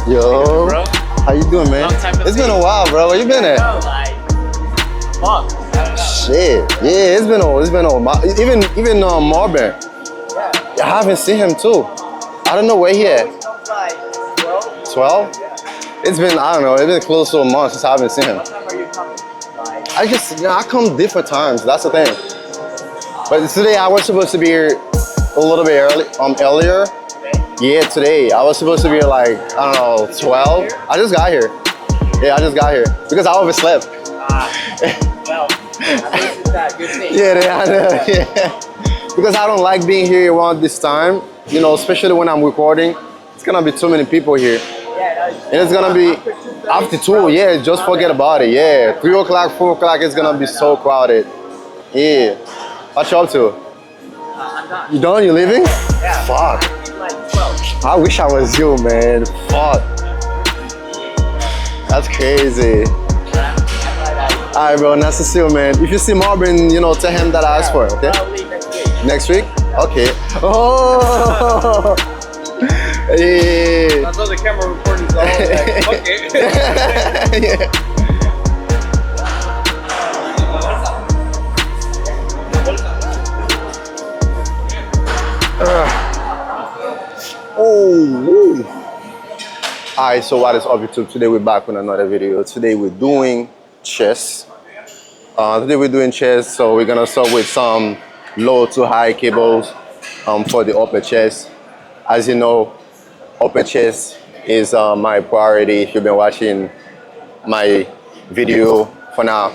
Yo, bro. How you doing, man? It's been a while, bro. Where you been at? Fuck. Shit. Yeah, it's been old. Even Marvin. I haven't seen him too. I don't know where he at. 12? It's been, I don't know, it's been close to a month since I haven't seen him. What time are you coming? I come different times. That's the thing. But today I was supposed to be here a little bit earlier. Yeah, today. I was supposed to be like, I don't know, 12. I just got here. Yeah, I just got here. Because I overslept. Well, at least it's that good thing. Yeah, I know. Yeah. Because I don't like being here around this time. You know, especially when I'm recording. It's gonna be too many people here. And it's gonna be after 2, yeah, just forget about it. Yeah. 3 o'clock, 4 o'clock, it's gonna be so crowded. Yeah. What you up to? I'm done. You done? You leaving? Yeah. Fuck. Like 12. I wish I was you, man. Fuck. That's crazy. Alright, bro. Nice to see you, man. If you see Marvin, you know, tell him that I asked for it, okay? I'll leave next week. Next week? Okay. Oh! Yeah. I saw the camera recording, so I was like, okay. Yeah. Oh. Alright, so what is up, YouTube? Today we're back with another video. Today we're doing chess. So we're gonna start with some low to high cables for the upper chest. As you know, upper chest is my priority. If you've been watching my video for now,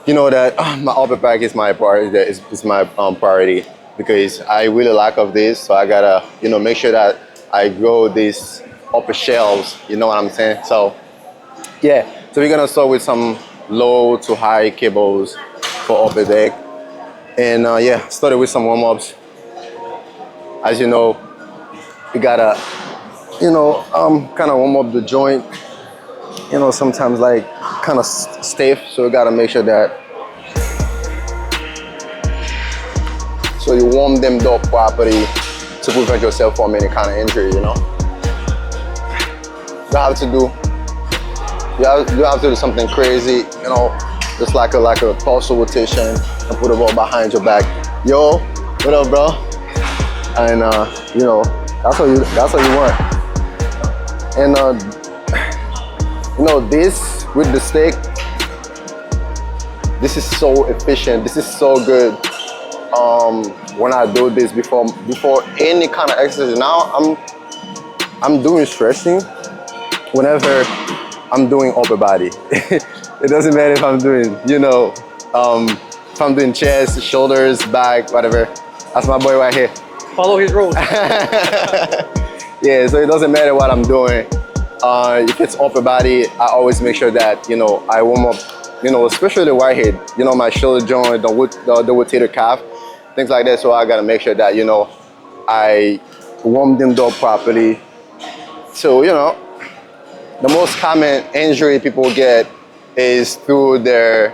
you know that my upper back is my priority. Is my priority because I really lack of this. So I gotta, you know, make sure that I grow these upper shelves. You know what I'm saying? So yeah. So we're gonna start with some low to high cables for upper deck, and yeah, started with some warm-ups. As you know, you gotta, you know, kind of warm up the joint. You know, sometimes like kind of stiff, so you gotta make sure that so you warm them up properly to prevent yourself from any kind of injury. You know, you have to do something crazy. You know, just like a torso rotation and put the ball behind your back. Yo, what up, bro? And you know, that's what you want. And you know, this with the stick, this is so efficient. This is so good. When I do this before any kind of exercise. Now I'm doing stretching whenever I'm doing upper body. It doesn't matter if I'm doing, you know, if I'm doing chest, shoulders, back, whatever. That's my boy right here. Follow his rules. Yeah, so it doesn't matter what I'm doing. If it's upper body, I always make sure that, you know, I warm up, you know, especially the right hip, you know, my shoulder joint, the rotator cuff, things like that. So I gotta make sure that, you know, I warm them up properly. So, you know, the most common injury people get is through their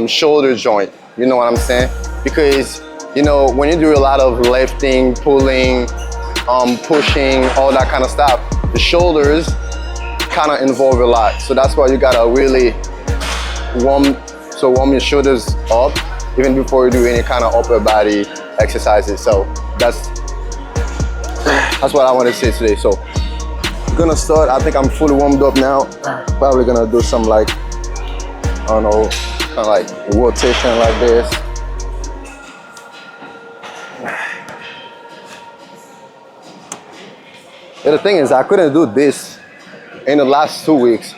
shoulder joint. You know what I'm saying? Because, you know, when you do a lot of lifting, pulling, pushing, all that kind of stuff, the shoulders kind of involve a lot. So that's why you gotta really warm your shoulders up even before you do any kind of upper body exercises. So that's what I want to say today. So we're gonna start. I think I'm fully warmed up now. Probably gonna do some like, I don't know, kind of like rotation like this. And the thing is, I couldn't do this in the last 2 weeks.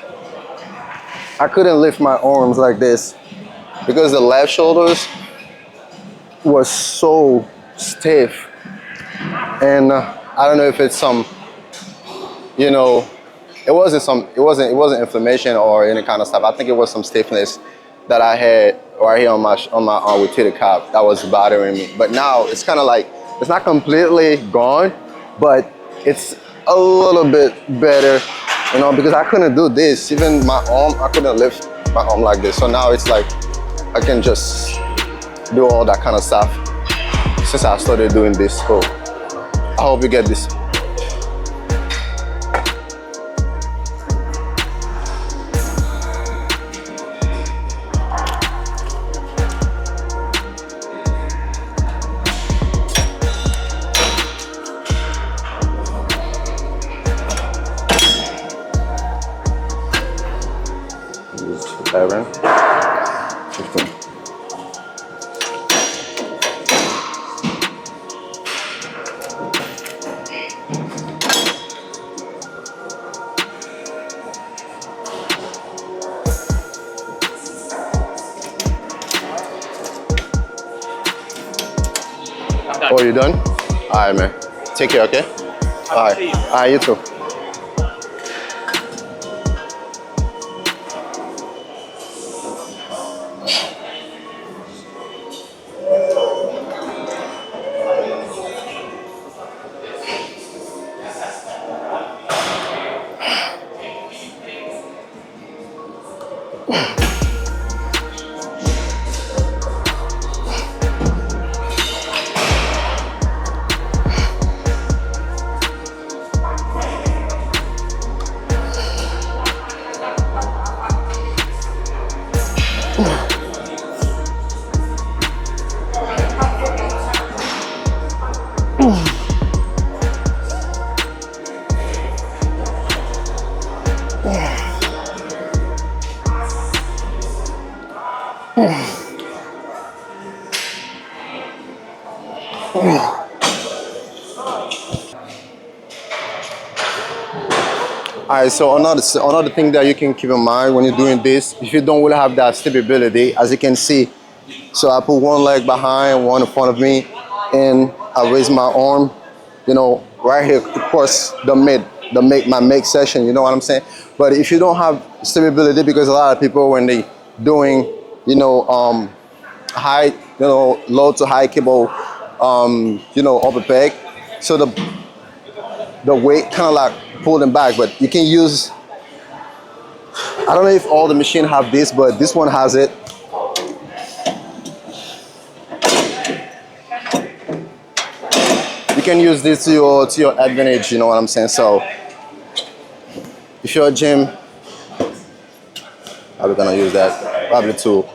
I couldn't lift my arms like this because the left shoulders was so stiff. And I don't know if it's some, you know, it wasn't inflammation or any kind of stuff. I think it was some stiffness that I had right here on my rotator cuff that was bothering me. But now it's kind of like, it's not completely gone, but it's a little bit better, you know, because I couldn't do this. Even my arm, I couldn't lift my arm like this. So now it's like, I can just do all that kind of stuff since I started doing this. So I hope you get this. 15. Oh, you done? All right, man. Take care, okay? All right. All right, you too. All right, so another thing that you can keep in mind when you're doing this, if you don't really have that stability, as you can see, so I put one leg behind, one in front of me, and I raise my arm, you know, right here, of course, my make session, you know what I'm saying? But if you don't have stability, because a lot of people when they doing, you know, high, you know, low to high cable, you know, upper peg, so the weight kind of like pull them back, but you can use, I don't know if all the machine have this, but this one has it. You can use this to your advantage, you know what I'm saying? So if you're a gym, probably gonna use that, probably two.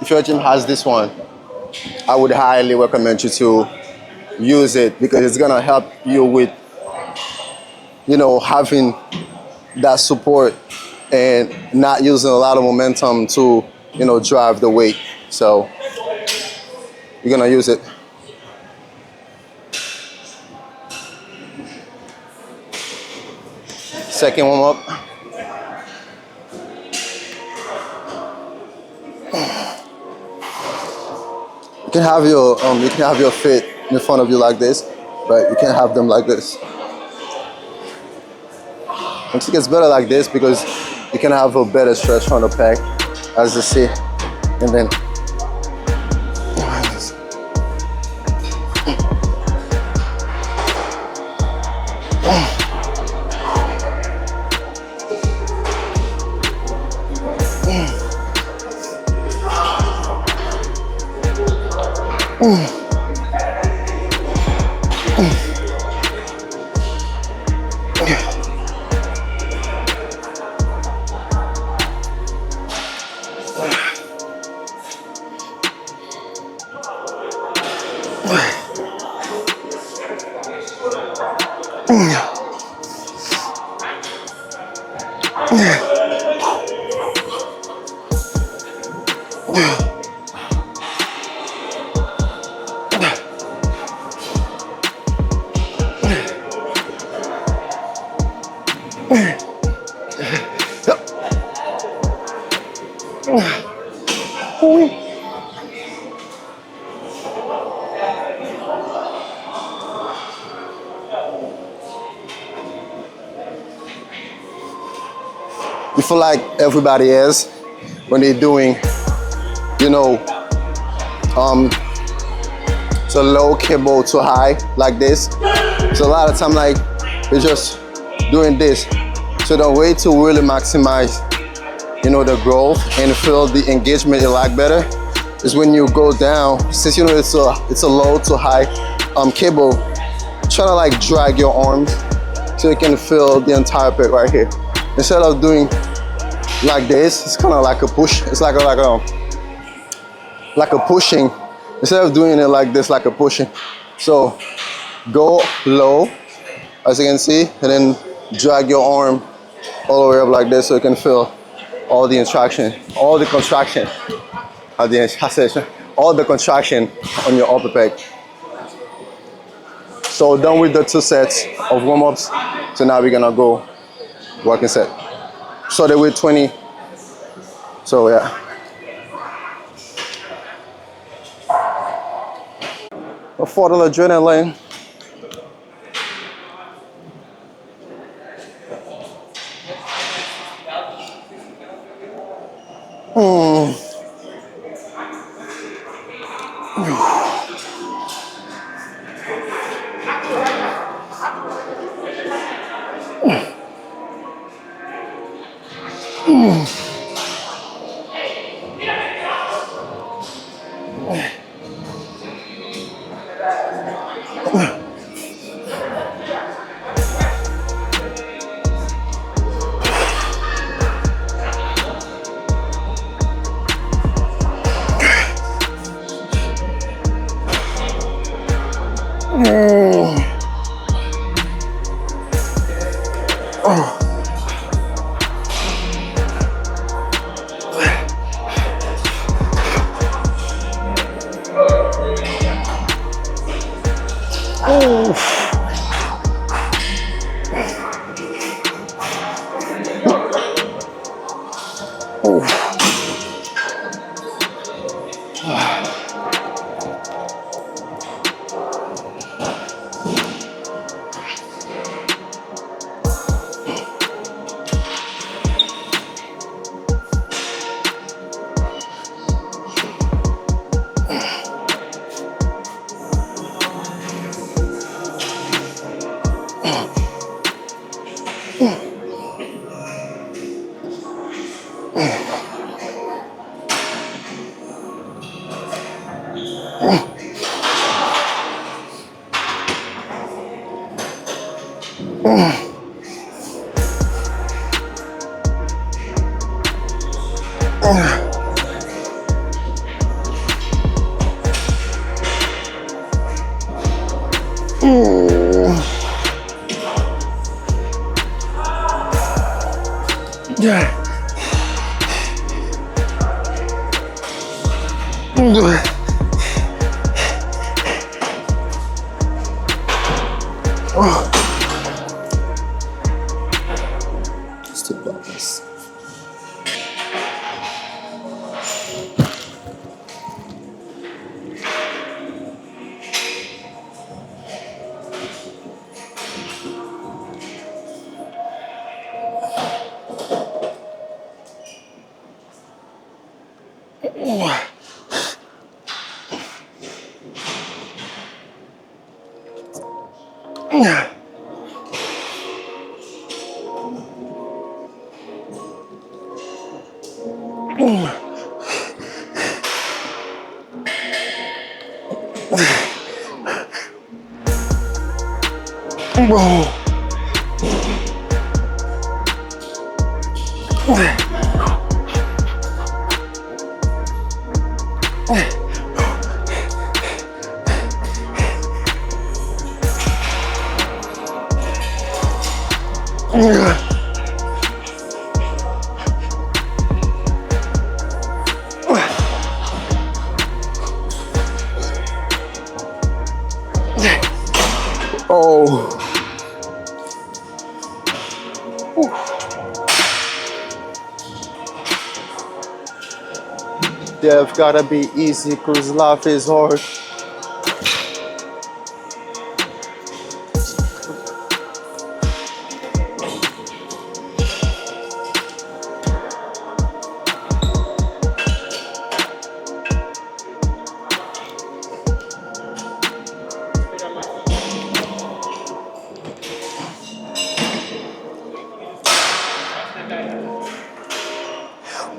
If your gym has this one, I would highly recommend you to use it because it's gonna help you with, you know, having that support and not using a lot of momentum to, you know, drive the weight. So you're gonna use it. Second warm up. You can have your feet in front of you like this, but you can't have them like this. Once it gets better like this because you can have a better stretch on the pec, as you see, and then you feel like everybody is when they're doing, you know, so low cable to high like this. So a lot of time like you're just doing this. So the way to really maximize, you know, the growth and feel the engagement a lot better is when you go down. Since you know it's a low to high cable, try to like drag your arms so you can feel the entire pec right here. Instead of doing like this, it's kind of like a push. It's like a pushing. Instead of doing it like this, like a pushing. So go low, as you can see, and then drag your arm all the way up like this so you can feel all the contraction at the session, all the contraction on your upper pec. So done with the 2 sets of warm-ups. So now we're gonna go working set. So they with 20. So yeah. For the adrenaline. Still balance. Oh. Death gotta be easy, cause life is hard.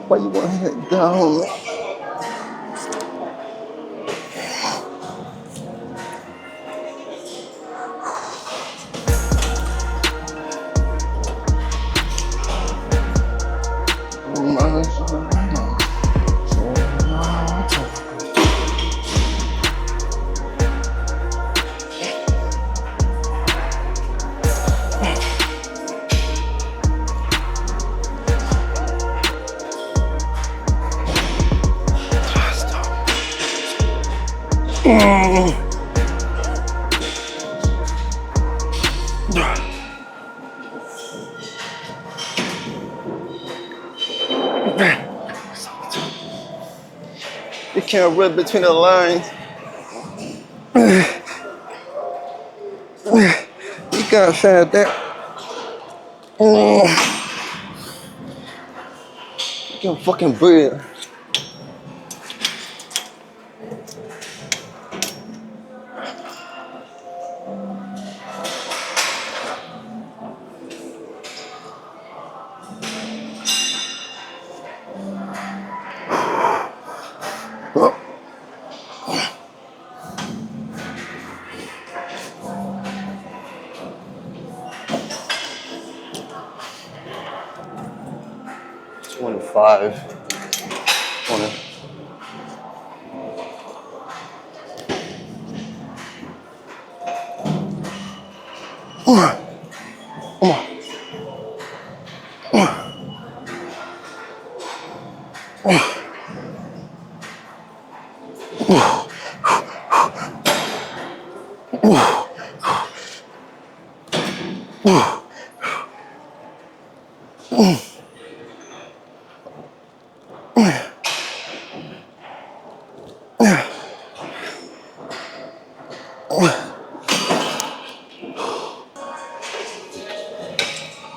Why you want to hit down? You can't read between the lines. You can't say that. You can't fucking breathe. Five. 20. Come on.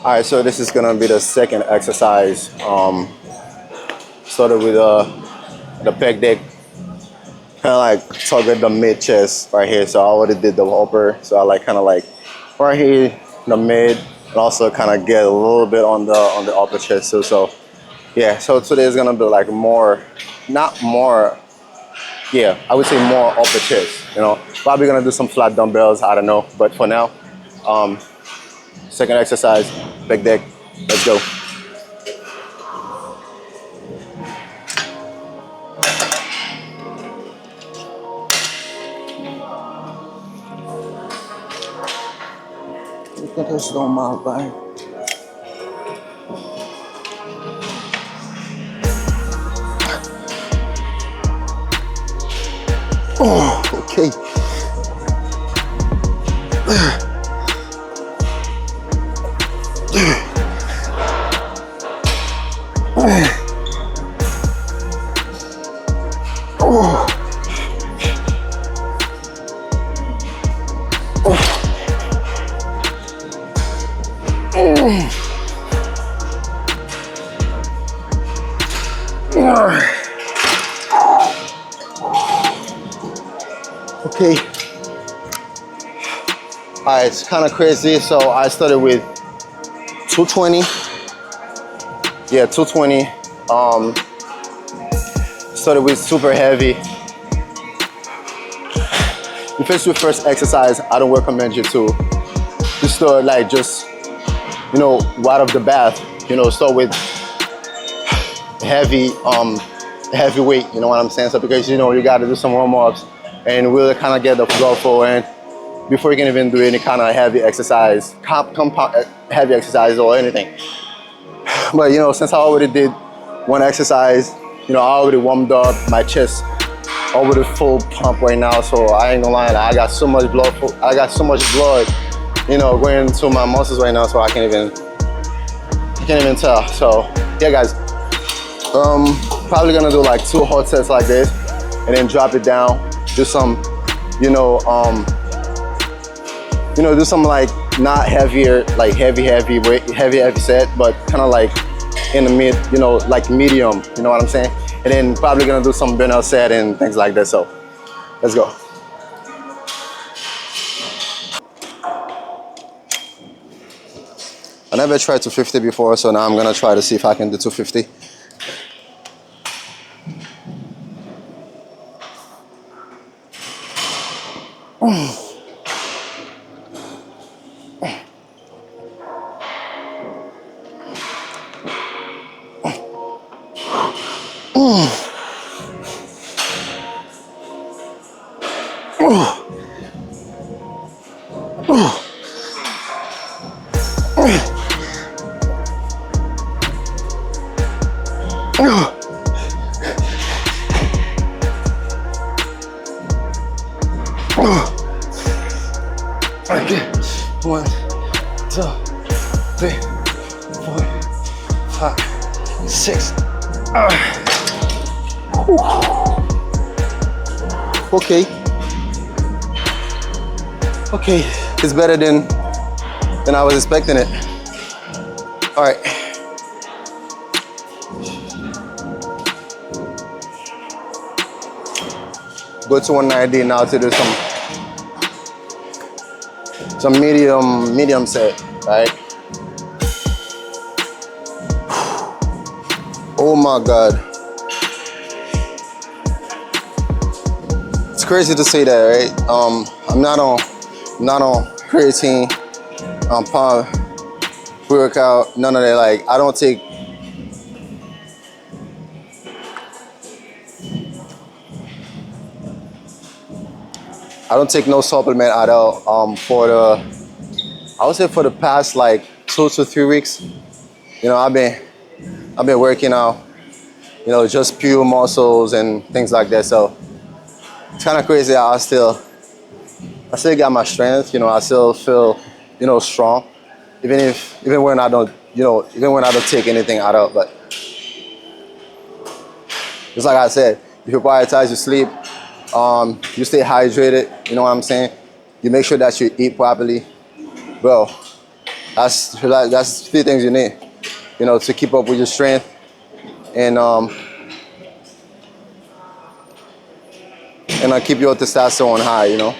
All right, so this is gonna be the second exercise. Started with the pec deck, kind of like target the mid chest right here. So I already did the upper, so I like kind of like right here, the mid, and also kind of get a little bit on the upper chest too. So yeah, so today is gonna be like more, not more. Yeah, I would say more upper chest. You know, probably gonna do some flat dumbbells. I don't know, but for now, second exercise, pec deck. Let's go. Look at this on my back. Oh, okay. Okay. All right, it's kind of crazy. So I started with 220. Yeah, 220. Started with super heavy. If it's your first exercise, I don't recommend you to start like just, you know, right off the bat, you know, start with heavy weight, you know what I'm saying? So because, you know, you got to do some warm-ups and really kind of get the blood flowing before you can even do any kind of heavy exercise, heavy exercise or anything. But, you know, since I already did one exercise, you know, I already warmed up my chest over the full pump right now. So I ain't gonna lie, I got so much blood, you know, going into my muscles right now. So I can't even tell. So yeah, guys, probably gonna do like 2 hot sets like this and then drop it down, do some, do some like not heavier, like heavy weight, heavy set, but kind of like in the mid, you know, like medium, you know what I'm saying? And then probably gonna do some burnout set and things like that. So let's go. I never tried 250 before, so now I'm gonna try to see if I can do 250. Okay. 1, 2, 3, 4, 5, 6. Okay. Okay. It's better than I was expecting it. All right. Go to 190 now to do some medium set, right? Oh my God. It's crazy to say that, right? I'm not on creatine, pump, pre-workout, none of that. Like I don't take no supplement at all. I would say for the past like 2 to 3 weeks, you know, I've been working out, you know, just pure muscles and things like that. So it's kind of crazy. I still got my strength, you know, I still feel, you know, strong, even when I don't, you know, even when I don't take anything out of. But just like I said, if you prioritize your sleep, you stay hydrated, you know what I'm saying? You make sure that you eat properly. Bro, that's 3 things you need, you know, to keep up with your strength and keep your testosterone high, you know.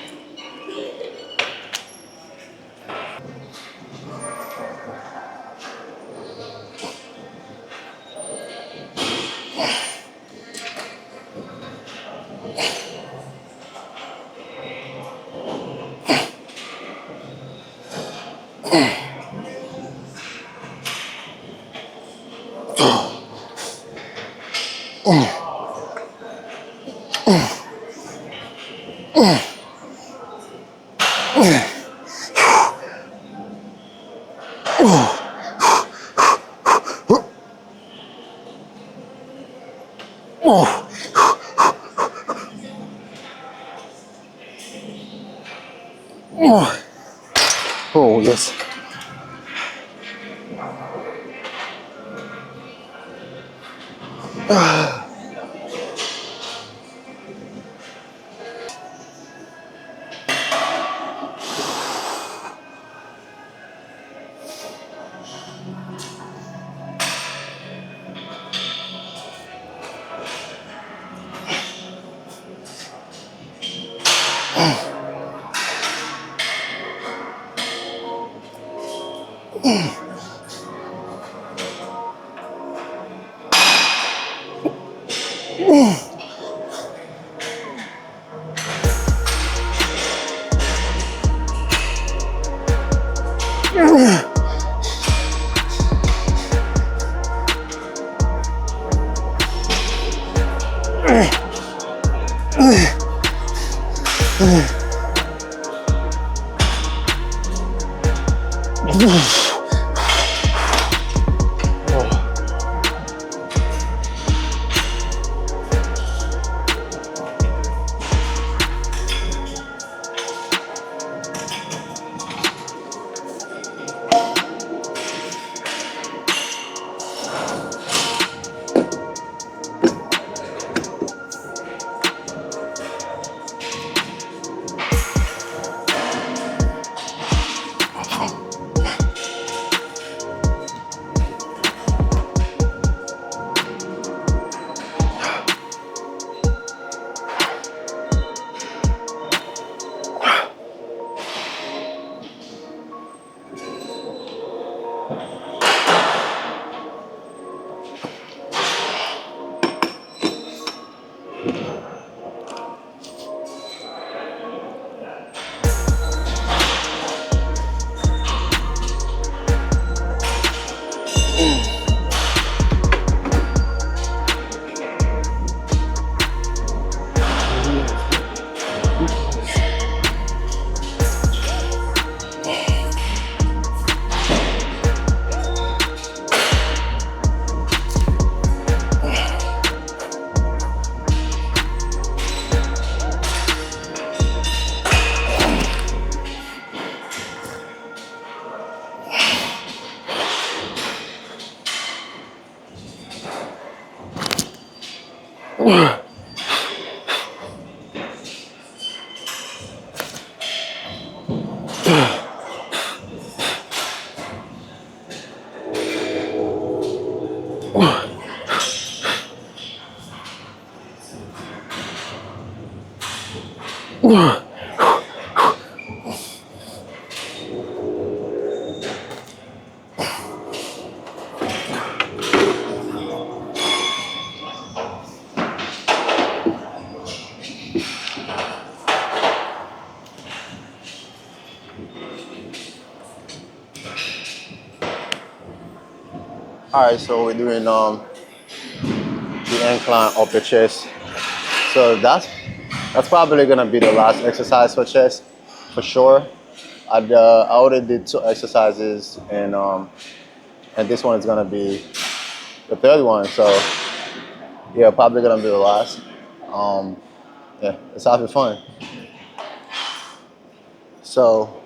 Oh yes. All right, so we're doing the incline upper chest. So that's probably gonna be the last exercise for chest, for sure. I already did 2 exercises, and this one is gonna be the third one. So yeah, probably gonna be the last. Um, yeah, it's having fun. So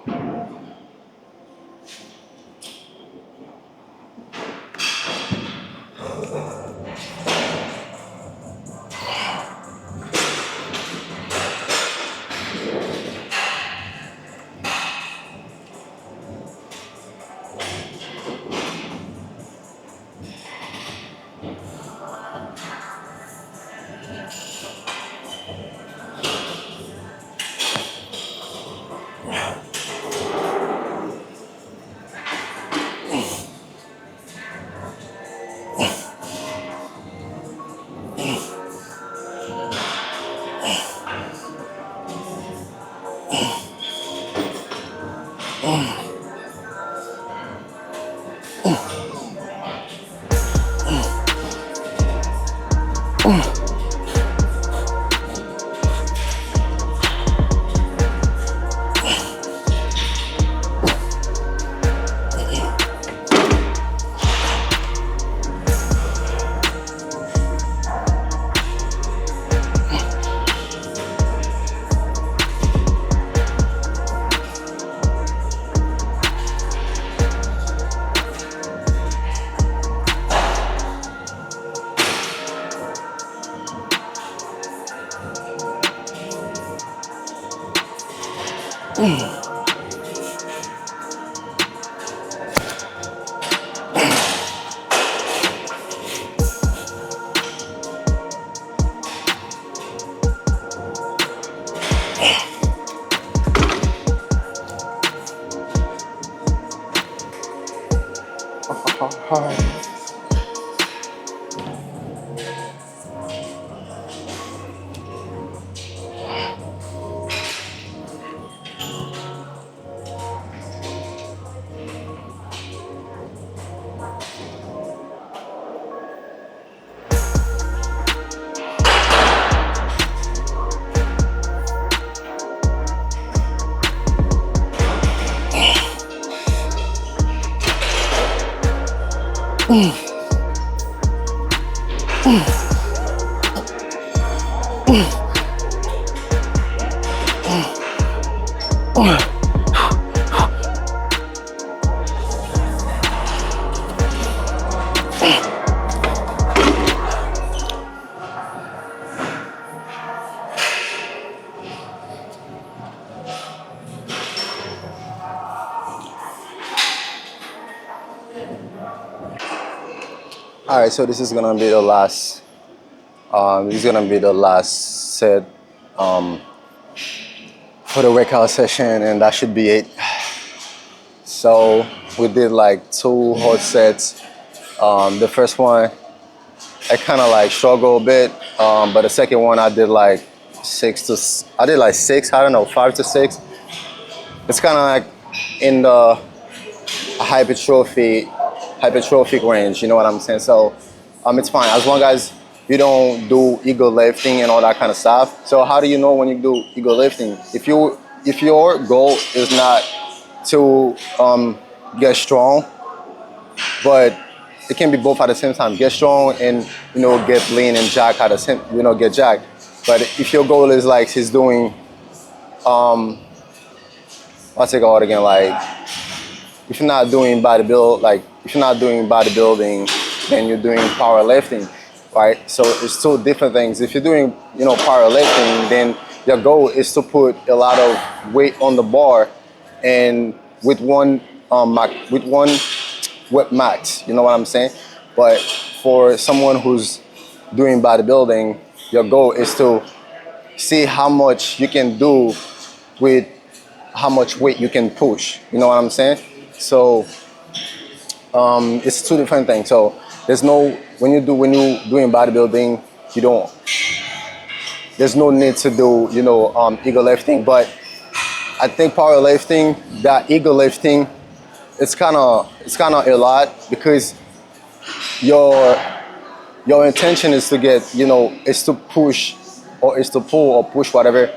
all right, so this is gonna be the last. This is gonna be the last set for the workout session, and that should be it. So we did like 2 hard sets. The first one, I kind of like struggled a bit, but the second one I did like 6. I don't know, 5 to 6. It's kind of like in the hypertrophic range. You know what I'm saying? So it's fine as long as you don't do ego lifting and all that kind of stuff. So how do you know when you do ego lifting? If your goal is not to get strong, but it can be both at the same time. Get strong and get lean and jack at the same, get jacked. But if your goal is like he's doing what's it called again? Like if you're not doing bodybuilding, then you're doing powerlifting, right? So it's 2 different things. If you're doing powerlifting, then your goal is to put a lot of weight on the bar, and with one whip max. You know what I'm saying? But for someone who's doing bodybuilding, your goal is to see how much you can do with how much weight you can push. You know what I'm saying? So it's two different things. So there's no when you doing bodybuilding, you don't. There's no need to do ego lifting, but I think powerlifting, that ego lifting, it's kind of a lot because your intention is to get is to push or is to pull or push whatever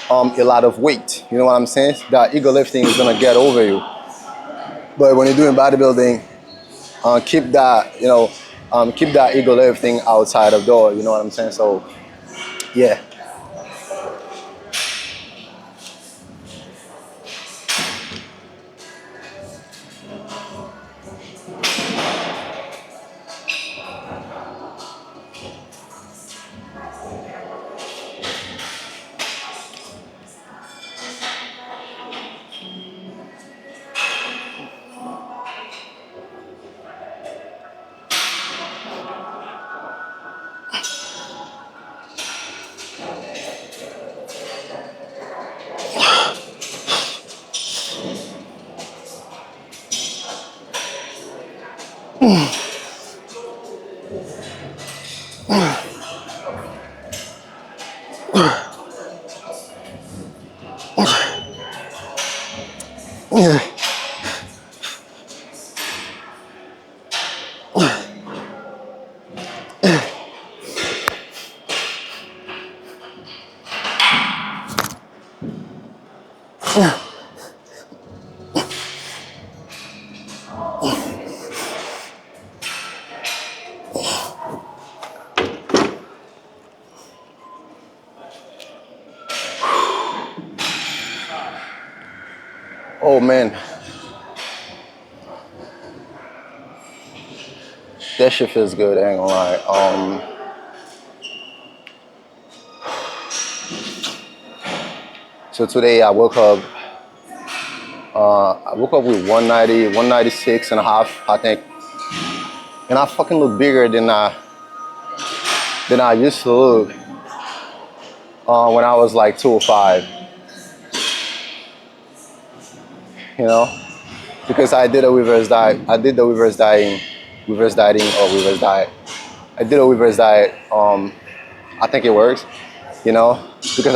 a lot of weight. You know what I'm saying? That ego lifting is gonna get over you. But when you're doing bodybuilding, keep that keep that ego lifting outside of door. You know what I'm saying? So yeah. Oh man, that shit feels good. I ain't gonna lie. So today I woke up. I woke up with 190, 196 and a half, I think, and I fucking look bigger than I used to look when I was like 205. You know, because I did a reverse diet. I did the reverse dieting or reverse diet. I did a reverse diet. I think it works. You know, because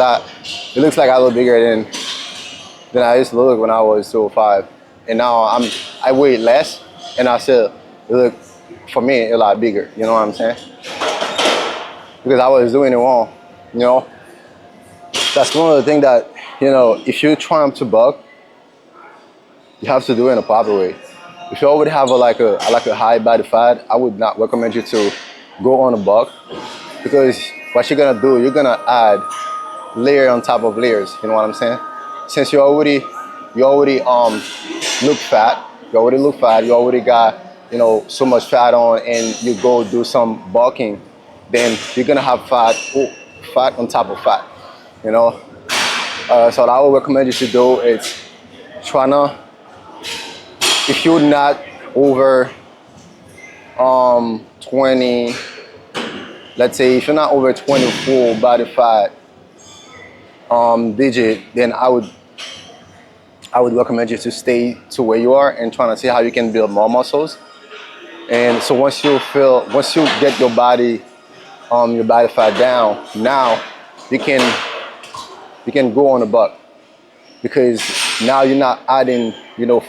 it looks like I look bigger than I used to look when I was 205, and now I weigh less, and I still look for me a lot bigger. You know what I'm saying? Because I was doing it wrong. You know, that's one of the things that if you're trying to bulk, you have to do it in a proper way. If you already have a high body fat, I would not recommend you to go on a bulk, because what you're gonna do, you're gonna add layer on top of layers. You know what I'm saying? Since you already look fat, you already got so much fat on, and you go do some bulking, then you're gonna have fat on top of fat. You know, so what I would recommend you to do is trying if you're not over 20, let's say if you're not over 24 body fat digit, then I would recommend you to stay to where you are and trying to see how you can build more muscles. And so once you get your body fat down, now you can go on a buck, because now you're not adding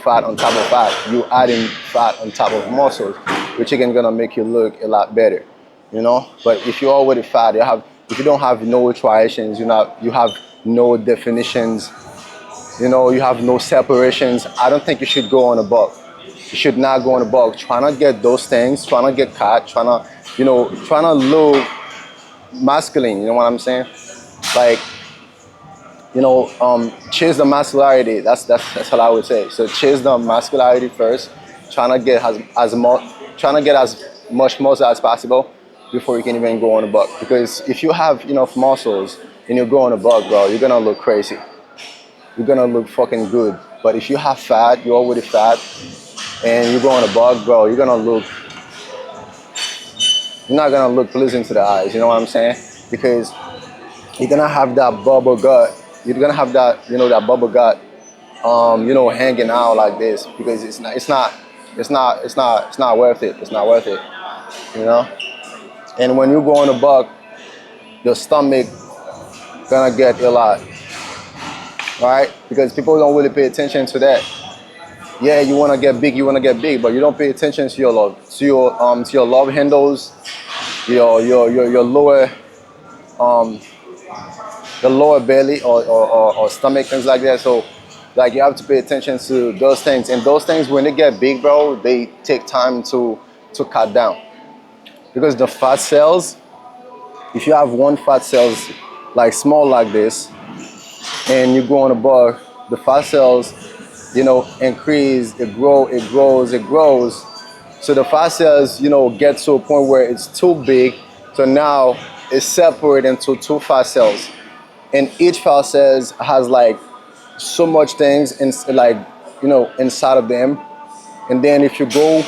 fat on top of fat. You're adding fat on top of muscles, which again gonna make you look a lot better. But if you're already fat, if you don't have no striations, you have no definitions, you have no separations, I don't think you should go on a bulk. You should not go on a bulk. Trying to get those things, trying to get cut, trying to look masculine. You know what I'm saying? Like, chase the muscularity. That's what I would say. So chase the muscularity first. Trying to get as much muscle as possible before you can even go on a bulk. Because if you have enough muscles and you go on a bulk, bro, you're gonna look crazy. You're gonna look fucking good. But if you have fat, you're already fat, and you go on a bulk, bro, you're not gonna look pleasing to the eyes. You know what I'm saying? Because you're gonna have that bubble gut. You're gonna have that, that bubble gut, hanging out like this because it's not worth it. It's not worth it, you know. And when you go on a buck, the stomach gonna get a lot, right? Because people don't really pay attention to that. Yeah, you wanna get big, but you don't pay attention to your love, to your love handles, your lower um the lower belly or stomach, things like that. So like you have to pay attention to those things. And those things when they get big, bro, they take time to cut down. Because the fat cells, if you have one fat cells like small like this and you go on a bar, the fat cells, increase, it grows. So the fat cells, get to a point where it's too big. So now it's separated into two fat cells. And each fat cells has like so much things like, inside of them. And then if you go,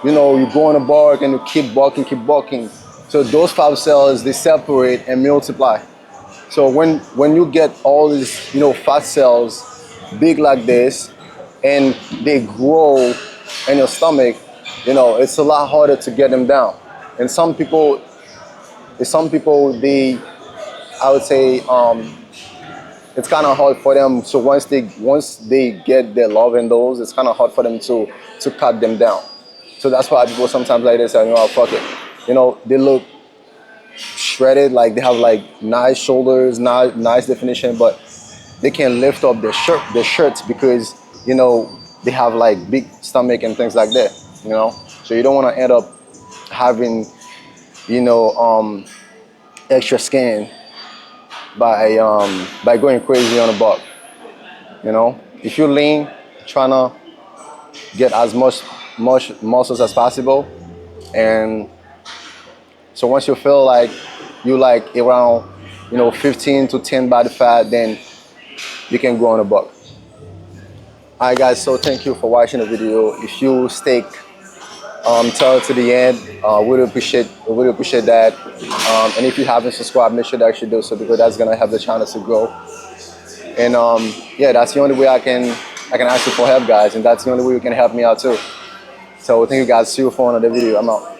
you go on a bark and you keep bulking. So those fat cells, they separate and multiply. So when you get all these, fat cells big like this and they grow in your stomach, it's a lot harder to get them down. And some people, they, I would say, it's kind of hard for them. So once they get their love in those, it's kind of hard for them to cut them down. So that's why people sometimes like this, fuck it. They look shredded, like they have like nice shoulders, nice definition, but they can't lift up their shirts because they have like big stomach and things like that. So you don't want to end up having extra skin by going crazy on a buck. If you're lean, trying to get as much muscles as possible, and so once you feel like you like around 15 to 10 body fat, then you can go on a buck. Alright guys, so thank you for watching the video. If you stick till to the end, really appreciate that. And if you haven't subscribed, make sure that you do so, because that's gonna help the channel to grow. And yeah, that's the only way I can ask you for help, guys, and that's the only way you can help me out too. So thank you guys. See you for another video. I'm out.